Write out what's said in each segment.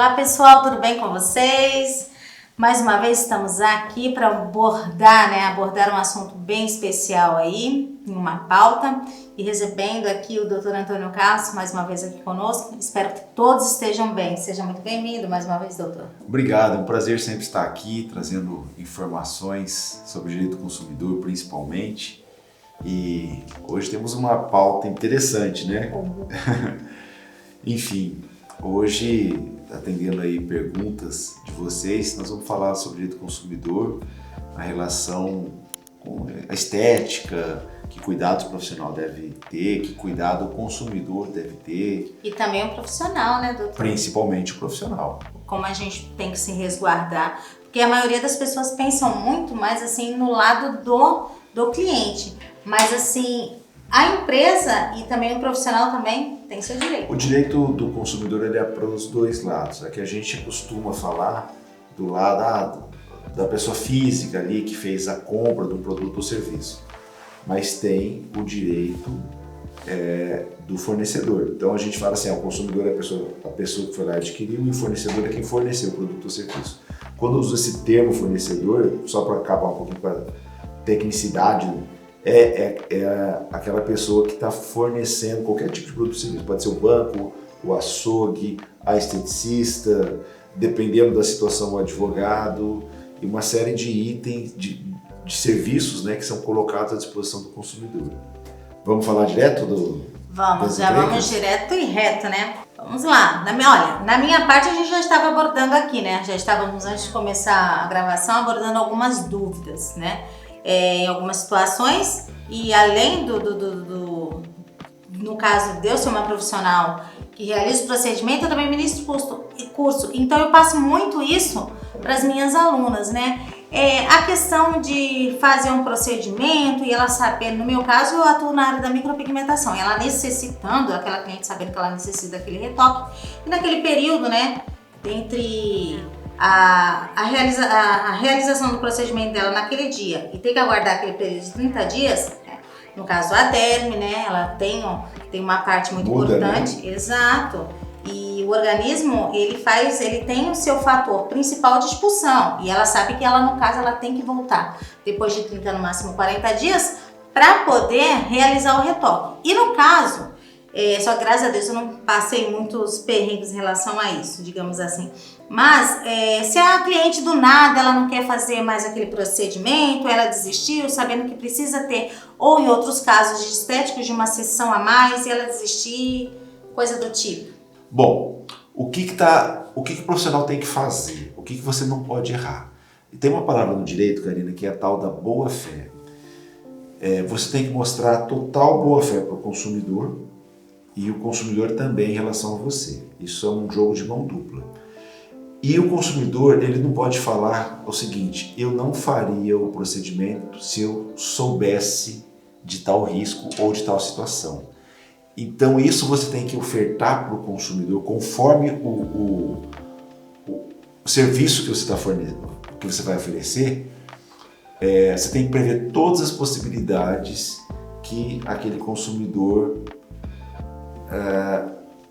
Olá pessoal, tudo bem com vocês? Mais uma vez estamos aqui para abordar um assunto bem especial aí, em uma pauta, e recebendo aqui o Dr. Antônio Castro, mais uma vez aqui conosco. Espero que todos estejam bem. Seja muito bem-vindo mais uma vez, doutor. Obrigado, é um prazer sempre estar aqui, trazendo informações sobre o direito do consumidor, principalmente. E hoje temos uma pauta interessante, né? Enfim, hoje, atendendo aí perguntas de vocês, nós vamos falar sobre o direito do consumidor, a relação com a estética, que cuidado o profissional deve ter, que cuidado o consumidor deve ter. E também o profissional, né, doutor? Principalmente o profissional. Como a gente tem que se resguardar, porque a maioria das pessoas pensam muito mais assim no lado do cliente, mas assim, a empresa e também o profissional também tem seu direito. O direito do consumidor ele é para os dois lados. É que a gente costuma falar do lado da pessoa física ali que fez a compra de um produto ou serviço, mas tem o direito do fornecedor. Então a gente fala assim, o consumidor é a pessoa que foi lá e adquiriu, e o fornecedor é quem forneceu o produto ou serviço. Quando eu uso esse termo fornecedor, só para acabar um pouquinho com a tecnicidade, é aquela pessoa que está fornecendo qualquer tipo de produto ou serviço. Pode ser o banco, o açougue, a esteticista, dependendo da situação, o advogado, e uma série de itens, de serviços, né, que são colocados à disposição do consumidor. Vamos falar direto do... Vamos direto e reto, né? Vamos lá. Na minha parte a gente já estava abordando aqui, né? Já estávamos, antes de começar a gravação, abordando algumas dúvidas, né? Em algumas situações, e além no caso de eu ser uma profissional que realiza o procedimento, eu também ministro curso. Então eu passo muito isso para as minhas alunas, né? A questão de fazer um procedimento e ela saber, no meu caso eu atuo na área da micropigmentação, ela necessitando, aquela cliente sabendo que ela necessita daquele retoque, e naquele período, né, entre a realização do procedimento dela naquele dia e ter que aguardar aquele período de 30 dias, no caso a derme, né, ela tem uma parte muito importante, né? Exato. E o organismo, ele tem o seu fator principal de expulsão, e ela sabe que ela, no caso, ela tem que voltar depois de 30, no máximo 40 dias, para poder realizar o retoque. E no caso, só que graças a Deus eu não passei muitos perrengues em relação a isso, digamos assim. Mas se a cliente do nada ela não quer fazer mais aquele procedimento, ela desistiu, sabendo que precisa ter, ou em outros casos de estéticos, de uma sessão a mais, e ela desistir, coisa do tipo. Bom, o que o profissional tem que fazer? O que você não pode errar? E tem uma palavra no direito, Karina, que é a tal da boa-fé. Você tem que mostrar total boa-fé para o consumidor e o consumidor também em relação a você. Isso é um jogo de mão dupla. E o consumidor, ele não pode falar o seguinte: eu não faria o procedimento se eu soubesse de tal risco ou de tal situação. Então isso você tem que ofertar para o consumidor conforme o serviço que você vai oferecer. Você tem que prever todas as possibilidades que aquele consumidor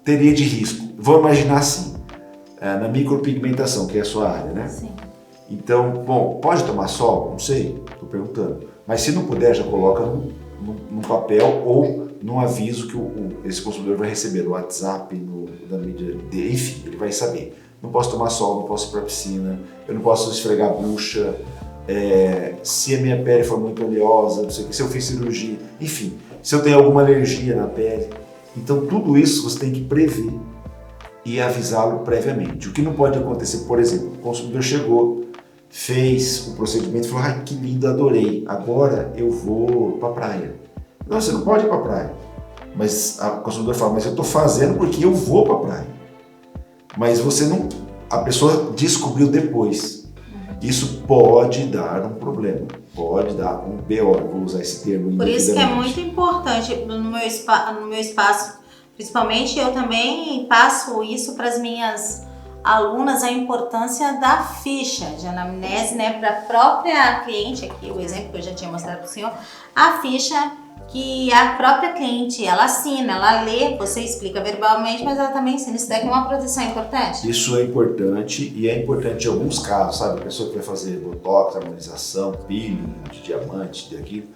teria de risco. Vou imaginar assim, na micropigmentação, que é a sua área, né? Sim. Então, bom, pode tomar sol? Não sei, estou perguntando. Mas se não puder, já coloca num papel ou num aviso que esse consumidor vai receber no WhatsApp, na mídia dele, enfim, ele vai saber. Não posso tomar sol, não posso ir para a piscina, eu não posso esfregar a bucha, se a minha pele for muito oleosa, não sei o que, se eu fiz cirurgia, enfim, se eu tenho alguma alergia na pele. Então tudo isso você tem que prever e avisá-lo previamente. O que não pode acontecer, por exemplo, o consumidor chegou, fez o procedimento e falou: ai, que lindo, adorei, agora eu vou para a praia. Não, você não pode ir para a praia. Mas o consumidor fala: mas eu estou fazendo porque eu vou para a praia. Mas a pessoa descobriu depois. Isso pode dar um problema, pode dar um BO, vou usar esse termo. Por isso que é muito importante no meu espaço, principalmente eu também passo isso para as minhas alunas, a importância da ficha de anamnese, né, para a própria cliente, aqui o exemplo que eu já tinha mostrado para o senhor, a ficha que a própria cliente, ela assina, ela lê, você explica verbalmente, mas ela também ensina. Isso daqui é uma proteção importante? Isso é importante, e é importante em alguns casos, sabe? A pessoa que vai fazer botox, harmonização, peeling de diamante, de aquilo,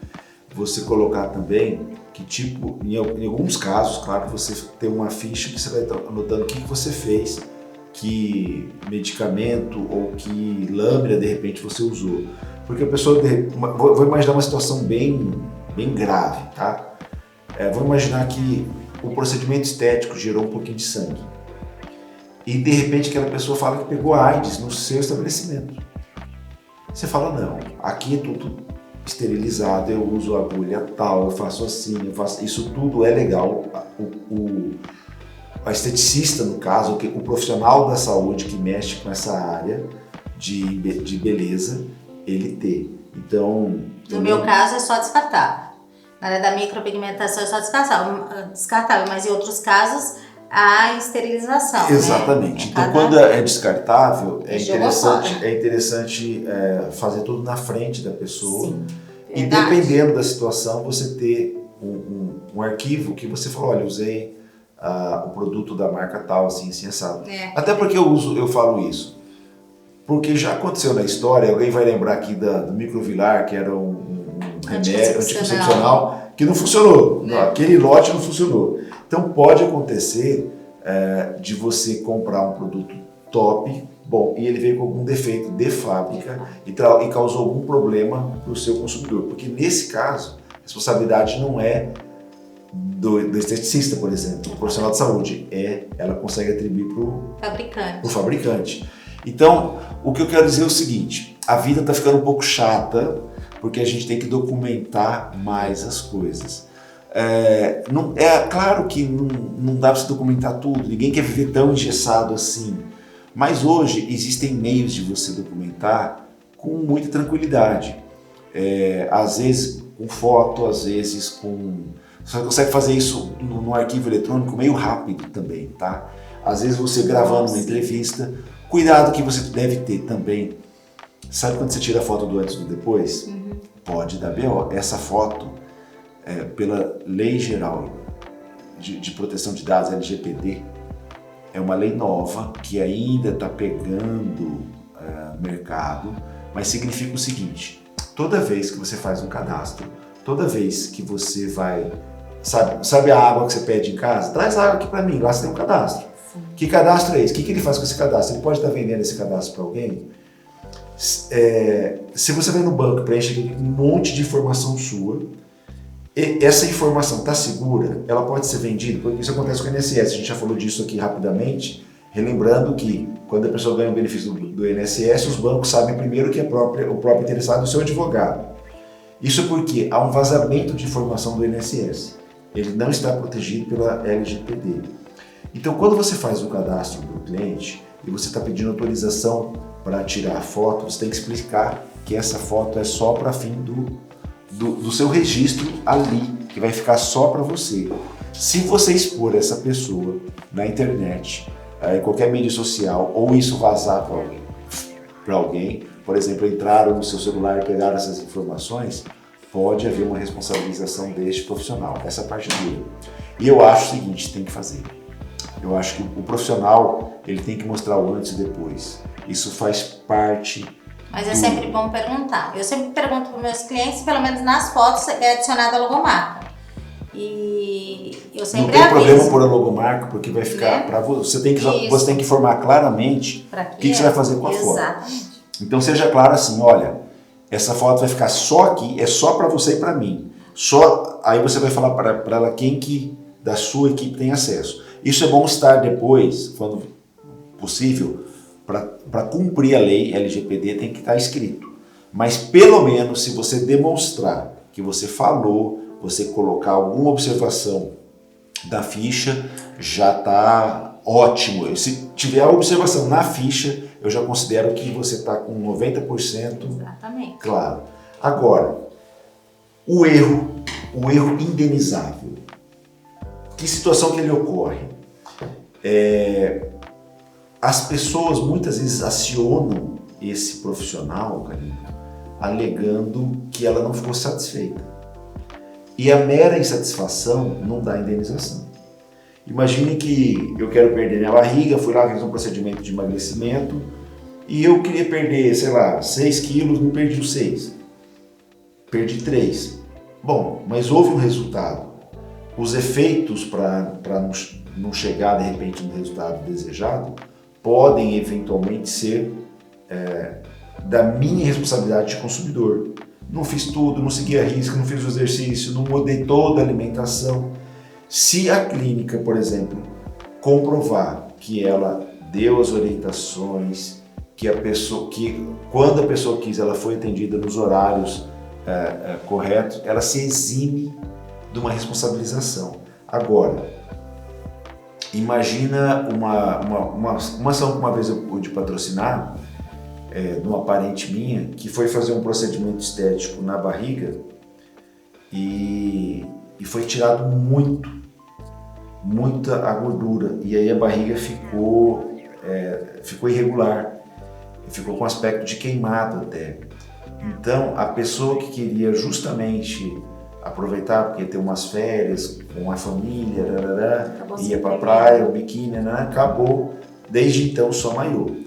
você colocar também que tipo, em alguns casos, claro, você tem uma ficha que você vai estar anotando o que você fez, que medicamento ou que lâmina de repente você usou. Porque a pessoa, vou imaginar uma situação bem grave, tá? Vou imaginar que o procedimento estético gerou um pouquinho de sangue. E de repente aquela pessoa fala que pegou AIDS no seu estabelecimento. Você fala, não, aqui é tudo esterilizado, eu uso agulha tal, eu faço assim, isso tudo é legal. A esteticista, no caso, o profissional da saúde que mexe com essa área de beleza, ele tem. Então, no meu caso é só descartável. Na área da micropigmentação é só descartável, mas em outros casos a esterilização. Exatamente. Né? Então, quando é descartável, é interessante fazer tudo na frente da pessoa. Sim, e dependendo da situação, você ter um arquivo que você fala, olha, usei o produto da marca tal, assim, assado. Até porque eu falo isso. Porque já aconteceu na história, alguém vai lembrar aqui do Microvilar, que era um remédio anticoncepcional, que não funcionou. Aquele lote não funcionou. Então pode acontecer de você comprar um produto top, bom, e ele veio com algum defeito de fábrica e causou algum problema para o seu consumidor. Porque nesse caso, a responsabilidade não é do esteticista, por exemplo, do profissional de saúde, ela consegue atribuir para o fabricante. Então, o que eu quero dizer é o seguinte, a vida está ficando um pouco chata, porque a gente tem que documentar mais as coisas. Claro que não dá para se documentar tudo, ninguém quer viver tão engessado assim, mas hoje existem meios de você documentar com muita tranquilidade. Às vezes com foto, às vezes com... Você consegue fazer isso no arquivo eletrônico meio rápido também, tá? Às vezes você gravando uma entrevista. Cuidado que você deve ter também. Sabe quando você tira a foto do antes e do depois? Pode dar BO. Essa foto, pela Lei Geral de Proteção de Dados, LGPD, é uma lei nova que ainda está pegando mercado, mas significa o seguinte, toda vez que você faz um cadastro, toda vez que você vai... Sabe a água que você pede em casa? Traz a água aqui para mim, lá você tem um cadastro. Que cadastro é esse? O que ele faz com esse cadastro? Ele pode estar vendendo esse cadastro para alguém? Se você vai no banco, preenche um monte de informação sua, e essa informação está segura, ela pode ser vendida, porque isso acontece com o INSS, a gente já falou disso aqui rapidamente, relembrando que quando a pessoa ganha o benefício do INSS, os bancos sabem primeiro que o próprio interessado é o seu advogado. Isso porque há um vazamento de informação do INSS, ele não está protegido pela LGPD. Então, quando você faz o cadastro do cliente e você está pedindo autorização para tirar a foto, você tem que explicar que essa foto é só para fim do seu registro ali, que vai ficar só para você. Se você expor essa pessoa na internet, em qualquer mídia social, ou isso vazar para alguém, por exemplo, entraram no seu celular e pegaram essas informações, pode haver uma responsabilização deste profissional, essa parte dele. E eu acho o seguinte, tem que fazer. Eu acho que o profissional, ele tem que mostrar o antes e depois. Isso faz parte... Mas é sempre bom perguntar. Eu sempre pergunto para os meus clientes, pelo menos nas fotos, é adicionada a logomarca. E eu sempre aviso. Não tem problema pôr a logomarca, porque vai ficar... Para você tem que informar claramente o que você vai fazer com a foto. Exatamente. Então seja claro assim, olha, essa foto vai ficar só aqui, é só para você e para mim. Aí você vai falar para ela quem que da sua equipe tem acesso. Isso é bom estar depois, quando possível, para cumprir a lei LGPD tem que estar escrito. Mas pelo menos se você demonstrar que você falou, você colocar alguma observação da ficha, já está ótimo. Se tiver a observação na ficha, eu já considero que você está com 90%. Exatamente. Claro. Agora, o erro indenizável. Que situação que ele ocorre? As pessoas muitas vezes acionam esse profissional, Karina, alegando que ela não ficou satisfeita. E a mera insatisfação não dá indenização. Imagine que eu quero perder minha barriga, fui lá, fiz um procedimento de emagrecimento e eu queria perder, sei lá, 6 quilos, não perdi os 6. Perdi 3. Bom, mas houve um resultado. Os efeitos para não chegar de repente no resultado desejado podem eventualmente ser da minha responsabilidade de consumidor. Não fiz tudo, não segui a risca, não fiz o exercício, não mudei toda a alimentação. Se a clínica, por exemplo, comprovar que ela deu as orientações, que quando a pessoa quis, ela foi atendida nos horários corretos, ela se exime de uma responsabilização. Agora, imagina uma ação que uma vez eu pude patrocinar, de uma parente minha, que foi fazer um procedimento estético na barriga e foi tirado muita a gordura, e aí a barriga ficou irregular, ficou com aspecto de queimado até. Então a pessoa que queria justamente aproveitar, porque ia ter umas férias com a família, ia para a praia, o biquíni, acabou desde então só maiô.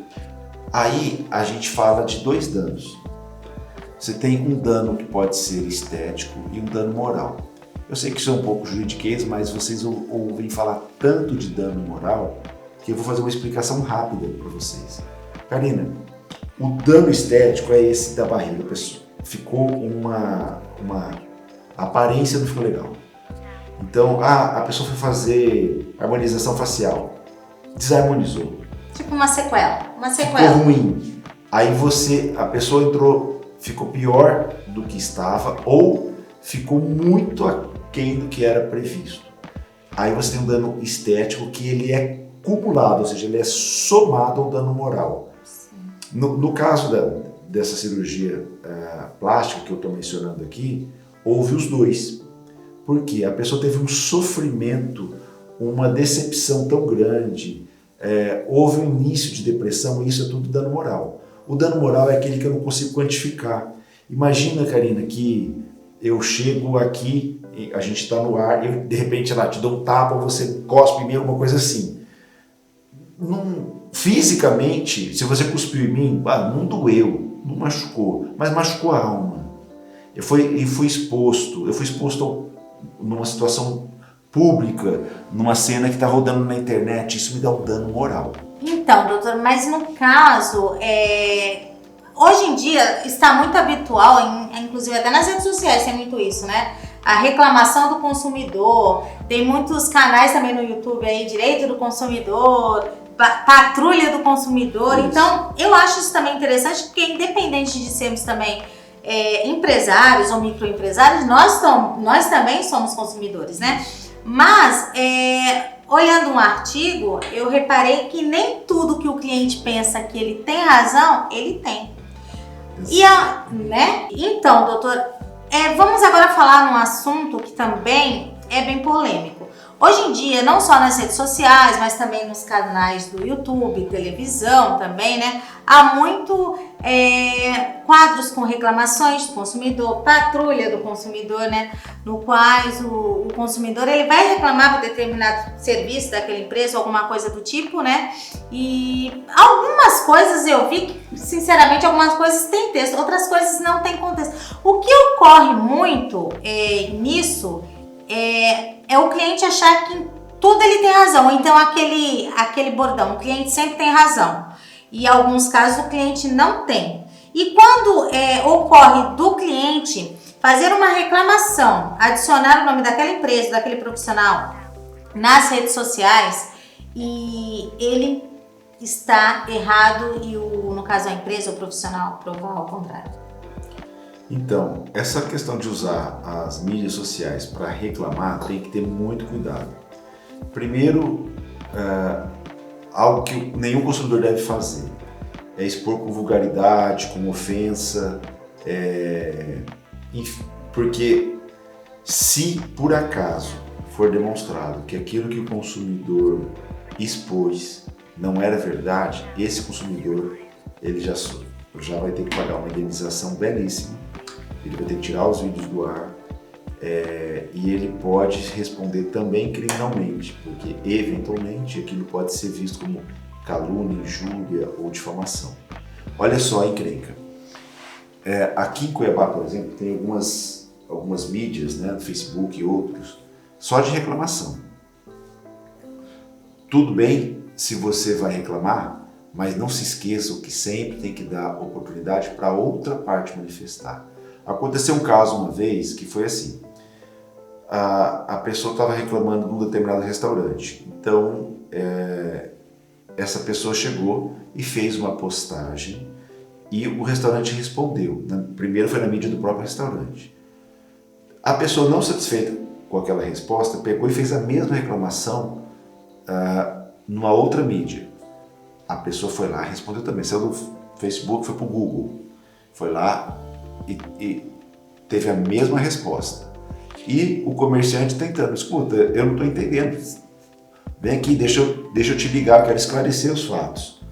Aí a gente fala de 2 danos. Você tem um dano que pode ser estético e um dano moral. Eu sei que isso é um pouco juridiquês, mas vocês ouvem falar tanto de dano moral que eu vou fazer uma explicação rápida para vocês. Karina, o dano estético é esse da barriga, pessoal. Ficou uma aparência, não ficou legal. Então, a pessoa foi fazer harmonização facial, desarmonizou. Tipo uma sequela. Ficou ruim. Aí a pessoa ficou pior do que estava ou ficou muito aquém do que era previsto. Aí você tem um dano estético que ele é cumulado, ou seja, ele é somado ao dano moral. No caso dessa cirurgia plástica que eu estou mencionando aqui, houve os 2. Porque a pessoa teve um sofrimento, uma decepção tão grande, houve um início de depressão, e isso é tudo dano moral. O dano moral é aquele que eu não consigo quantificar. Imagina, Karina, que eu chego aqui, a gente está no ar, eu de repente te dou um tapa, você cospe em mim, alguma coisa assim. Fisicamente, se você cuspiu em mim, não doeu, não machucou, mas machucou a alma. Eu fui exposto numa situação pública, numa cena que está rodando na internet, isso me dá um dano moral. Então, doutor, mas no caso, hoje em dia está muito habitual, inclusive até nas redes sociais tem muito isso, né? A reclamação do consumidor, tem muitos canais também no YouTube aí, direito do consumidor, patrulha do consumidor. Isso. Então, eu acho isso também interessante, porque independente de sermos também empresários ou microempresários, nós também somos consumidores, né? Mas, olhando um artigo, eu reparei que nem tudo que o cliente pensa que ele tem razão, ele tem. Né? Então, doutor, vamos agora falar num assunto que também é bem polêmico. Hoje em dia, não só nas redes sociais, mas também nos canais do YouTube, televisão também, né? Há muito quadros com reclamações do consumidor, patrulha do consumidor, né? No quais o consumidor ele vai reclamar por determinado serviço daquela empresa, alguma coisa do tipo, né? E algumas coisas eu vi que, sinceramente, algumas coisas têm texto, outras coisas não têm contexto. O que ocorre muito nisso é o cliente achar que em tudo ele tem razão. Então aquele bordão, o cliente sempre tem razão. E em alguns casos o cliente não tem. E quando ocorre do cliente fazer uma reclamação, adicionar o nome daquela empresa, daquele profissional nas redes sociais, e ele está errado e no caso a empresa ou o profissional provar ao contrário. Então, essa questão de usar as mídias sociais para reclamar tem que ter muito cuidado. Primeiro, algo que nenhum consumidor deve fazer é expor com vulgaridade, com ofensa, porque se por acaso for demonstrado que aquilo que o consumidor expôs não era verdade, esse consumidor ele já vai ter que pagar uma indenização belíssima. Ele vai ter que tirar os vídeos do ar, E ele pode responder também criminalmente, porque eventualmente aquilo pode ser visto como calúnia, injúria ou difamação. Olha só a encrenca. Aqui em Cuiabá, por exemplo, tem algumas mídias, né, no Facebook e outros, só de reclamação. Tudo bem se você vai reclamar, mas não se esqueça que sempre tem que dar oportunidade para outra parte manifestar. Aconteceu um caso uma vez que foi assim, a pessoa estava reclamando de um determinado restaurante, então essa pessoa chegou e fez uma postagem e o restaurante respondeu. Primeiro foi na mídia do próprio restaurante. A pessoa, não satisfeita com aquela resposta, pegou e fez a mesma reclamação numa outra mídia. A pessoa foi lá e respondeu também. Saiu do Facebook, foi para o Google. Foi lá e teve a mesma resposta. E o comerciante tentando, escuta, eu não estou entendendo. Vem aqui, deixa eu te ligar, eu quero esclarecer os fatos.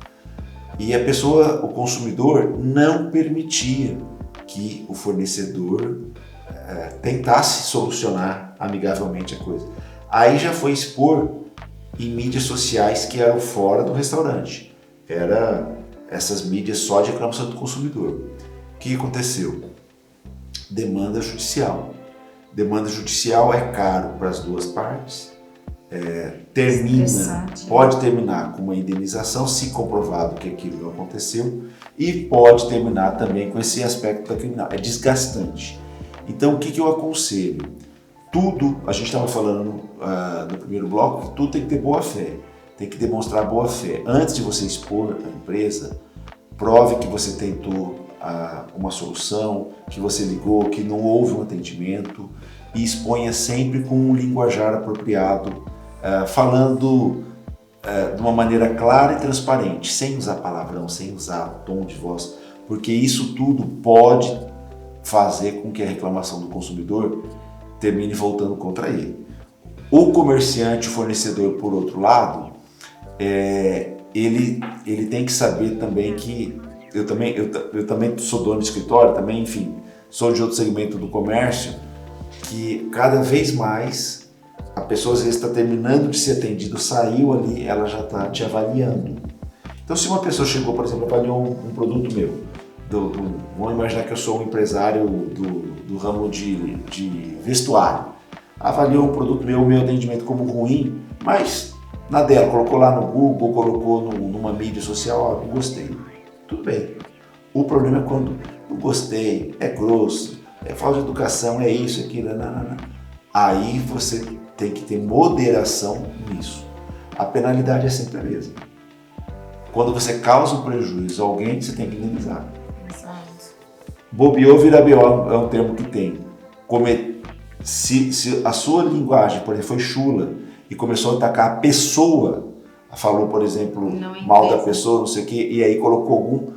E a pessoa, o consumidor, não permitia que o fornecedor tentasse solucionar amigavelmente a coisa. Aí já foi expor em mídias sociais que eram fora do restaurante. Era essas mídias só de reclamação do consumidor. O que aconteceu? Demanda judicial. Demanda judicial é caro para as duas partes. Pode terminar com uma indenização se comprovado que aquilo não aconteceu e pode terminar também com esse aspecto da criminal. É desgastante. Então o que eu aconselho? Tudo, a gente estava falando no primeiro bloco, que tudo tem que ter boa fé, tem que demonstrar boa fé. Antes de você expor a empresa, prove que você tentou uma solução, que você ligou, que não houve um atendimento e exponha sempre com um linguajar apropriado, falando de uma maneira clara e transparente, sem usar palavrão, sem usar tom de voz, porque isso tudo pode fazer com que a reclamação do consumidor termine voltando contra ele. O comerciante, o fornecedor, por outro lado, ele tem que saber também que eu também sou dono de escritório, também, enfim, sou de outro segmento do comércio, que cada vez mais a pessoa às vezes está terminando de ser atendida, saiu ali, ela já está te avaliando. Então, se uma pessoa chegou, por exemplo, avaliou um produto meu, vamos imaginar que eu sou um empresário do ramo de vestuário, avaliou o produto meu atendimento como ruim, mas na dela, colocou lá no Google, colocou numa mídia social, não gostei. Tudo bem. O problema é quando não gostei, é grosso, é falta de educação, é isso, aquilo, não. Aí você tem que ter moderação nisso. A penalidade é sempre a mesma. Quando você causa um prejuízo a alguém, você tem que indenizar. Bobeou, vira B.O. é um termo que tem. Se a sua linguagem, por exemplo, foi chula e começou a atacar a pessoa, falou, por exemplo, mal da pessoa, não sei o quê, e aí colocou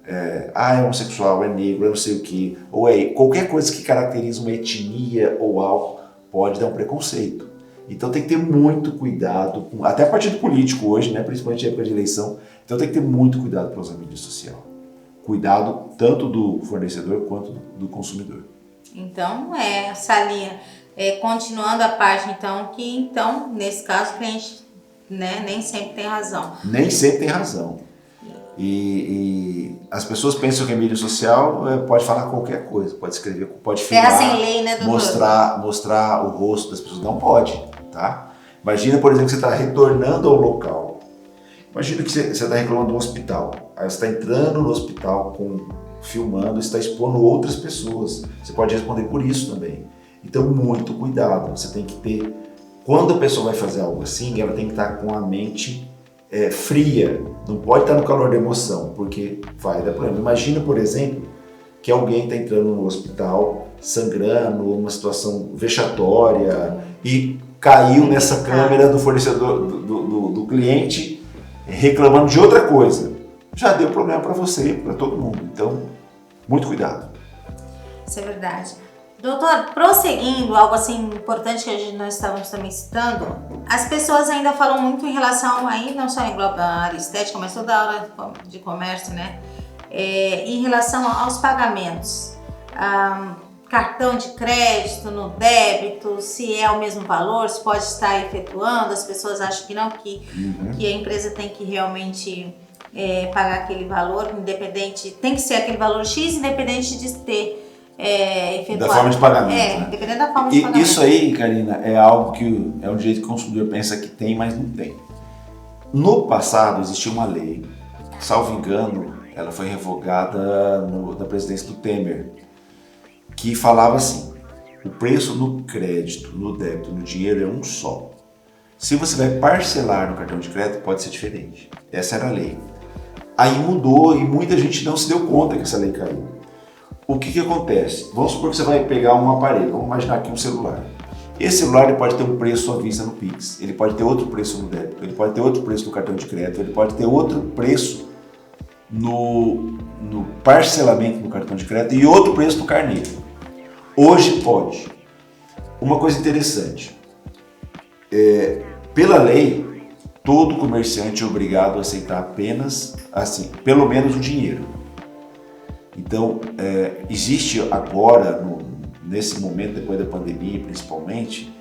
é homossexual, é negro, é não sei o quê, ou qualquer coisa que caracteriza uma etnia ou algo, pode dar um preconceito. Então tem que ter muito cuidado, até partido político hoje, né, principalmente em época de eleição, então tem que ter muito cuidado para usar a mídia social. Cuidado tanto do fornecedor quanto do consumidor. Então, Salinha, continuando a página, então, nesse caso, o cliente, né, nem sempre tem razão. Nem sempre tem razão. E as pessoas pensam que a mídia social pode falar qualquer coisa, pode escrever, pode filmar, sem lei, né, mostrar o rosto das pessoas. Não pode, tá? Imagina, por exemplo, que você está retornando ao local. Imagina que você está reclamando de um hospital. Aí você está entrando no hospital, filmando, está expondo outras pessoas. Você pode responder por isso também. Então, muito cuidado. Você tem que ter... Quando a pessoa vai fazer algo assim, ela tem que estar com a mente fria. Não pode estar no calor da emoção, porque vai dar problema. Imagina, por exemplo, que alguém está entrando no hospital, sangrando, numa situação vexatória, e caiu nessa câmera do fornecedor, do cliente, reclamando de outra coisa. Já deu problema para você, para todo mundo. Então, muito cuidado. Isso é verdade. Doutor, prosseguindo, algo assim importante que nós estávamos também citando, as pessoas ainda falam muito em relação, aí não só engloba a área estética, mas toda a área de comércio, né? Em relação aos pagamentos. cartão de crédito, no débito, se é o mesmo valor, se pode estar efetuando. As pessoas acham que não, que a empresa tem que realmente pagar aquele valor, independente, tem que ser aquele valor X, independente de ter efetuado. Da forma de pagamento. Né? Dependendo da forma de pagamento. Isso aí, Karina, é algo que é um jeito que o consumidor pensa que tem, mas não tem. No passado existia uma lei, salvo engano, ela foi revogada na presidência do Temer, que falava assim: o preço no crédito, no débito, no dinheiro é um só. Se você vai parcelar no cartão de crédito, pode ser diferente. Essa era a lei. Aí mudou e muita gente não se deu conta que essa lei caiu. O que acontece? Vamos supor que você vai pegar um aparelho, vamos imaginar aqui um celular. Esse celular ele pode ter um preço à vista no Pix, ele pode ter outro preço no débito, ele pode ter outro preço no cartão de crédito, ele pode ter outro preço no parcelamento no cartão de crédito e outro preço no carnê. Hoje pode. Uma coisa interessante, pela lei, todo comerciante é obrigado a aceitar apenas, assim, pelo menos o dinheiro. Então, existe agora, nesse momento, depois da pandemia principalmente,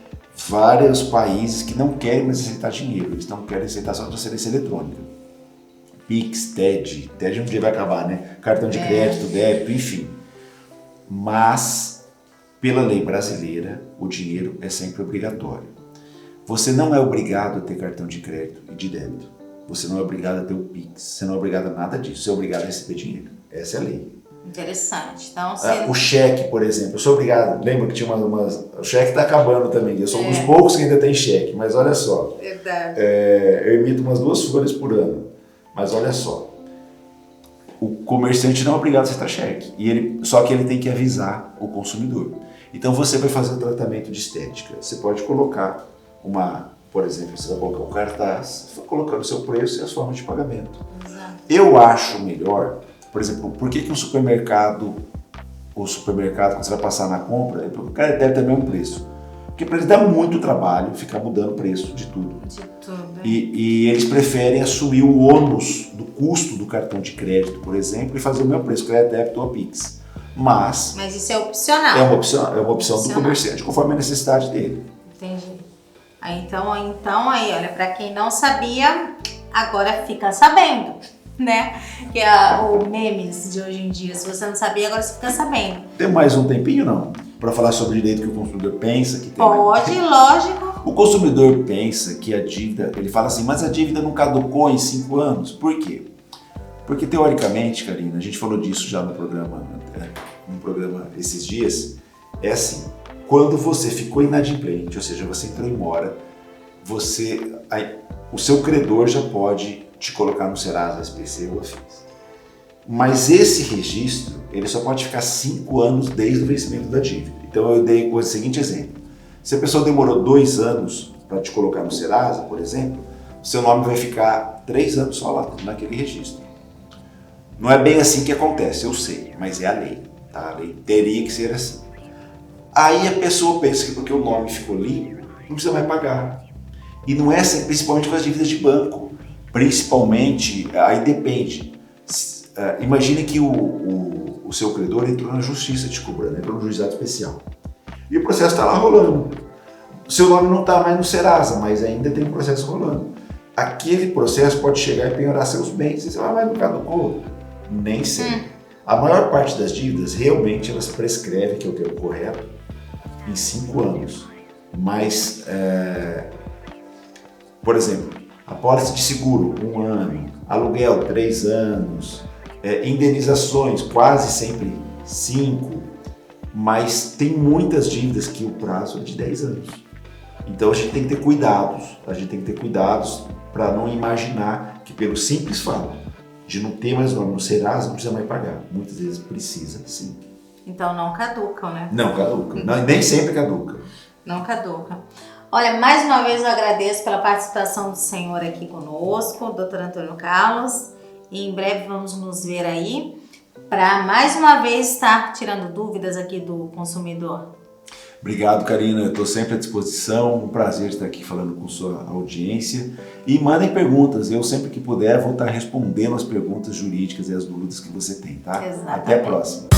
vários países que não querem mais aceitar dinheiro, eles não querem aceitar só transferência eletrônica. Pix, TED um dia vai acabar, né? Cartão de crédito, débito, enfim. Mas, pela lei brasileira, o dinheiro é sempre obrigatório. Você não é obrigado a ter cartão de crédito e de débito. Você não é obrigado a ter o Pix, você não é obrigado a nada disso, você é obrigado a receber dinheiro. Essa é a lei. Interessante. Então, O cheque, por exemplo, eu sou obrigado, lembra que tinha o cheque está acabando também, eu sou um dos poucos que ainda tem cheque, mas olha só, Verdade. Eu emito umas 2 folhas por ano, mas olha só, o comerciante não é obrigado a aceitar cheque, só que ele tem que avisar o consumidor. Então você vai fazer um tratamento de estética, você pode colocar por exemplo, você vai colocar um cartaz, colocando o seu preço e as formas de pagamento. Exato. Eu acho melhor. Por exemplo, por que o supermercado, quando você vai passar na compra, o cara deve ter o mesmo preço? Porque para eles dá muito trabalho ficar mudando o preço de tudo. E eles preferem assumir o ônus do custo do cartão de crédito, por exemplo, e fazer o mesmo preço, crédito, débito ou Pix. Mas isso é opcional. É uma opção do comerciante, conforme a necessidade dele. Entendi. Então, olha, para quem não sabia, agora fica sabendo. Né? Que é o memes de hoje em dia. Se você não sabia, agora você fica sabendo. Tem mais um tempinho, não? Para falar sobre o direito que o consumidor pensa que tem. Pode, lógico. O consumidor pensa que a dívida, ele fala assim, mas a dívida não caducou em 5 anos. Por quê? Porque teoricamente, Karina, a gente falou disso já no programa esses dias, é assim, quando você ficou inadimplente, ou seja, você entrou em mora, o seu credor já pode te colocar no Serasa, SPC ou afins. Mas esse registro, ele só pode ficar 5 anos desde o vencimento da dívida. Então eu dei o seguinte exemplo. Se a pessoa demorou 2 anos para te colocar no Serasa, por exemplo, o seu nome vai ficar 3 anos só lá naquele registro. Não é bem assim que acontece, eu sei, mas é a lei. Tá? A lei teria que ser assim. Aí a pessoa pensa que porque o nome ficou limpo, não precisa mais pagar. E não é assim, principalmente com as dívidas de banco. Principalmente, aí depende. Imagine que o seu credor entrou na justiça te cobrando, entrou no juizado especial. E o processo está lá rolando. O seu nome não está mais no Serasa, mas ainda tem um processo rolando. Aquele processo pode chegar e penhorar seus bens. E você vai, mas não caducou? Nem sempre. A maior parte das dívidas, realmente, elas prescrevem, que é o termo correto, em 5 anos. Mas, por exemplo, apólice de seguro, 1 ano, aluguel, 3 anos, indenizações, quase sempre 5, mas tem muitas dívidas que o prazo é de 10 anos. Então a gente tem que ter cuidados, para não imaginar que pelo simples fato de não ter mais nome no Serasa, não precisa mais pagar. Muitas vezes precisa, sim. Então não caducam, né? Não caduca, nem sempre caduca. Não caduca. Olha, mais uma vez eu agradeço pela participação do senhor aqui conosco, Dr. Antônio Carlos. E em breve vamos nos ver aí para mais uma vez estar tirando dúvidas aqui do consumidor. Obrigado, Karina. Eu estou sempre à disposição. Um prazer estar aqui falando com sua audiência. E mandem perguntas. Eu, sempre que puder, vou estar respondendo as perguntas jurídicas e as dúvidas que você tem, tá? Exatamente. Até a próxima.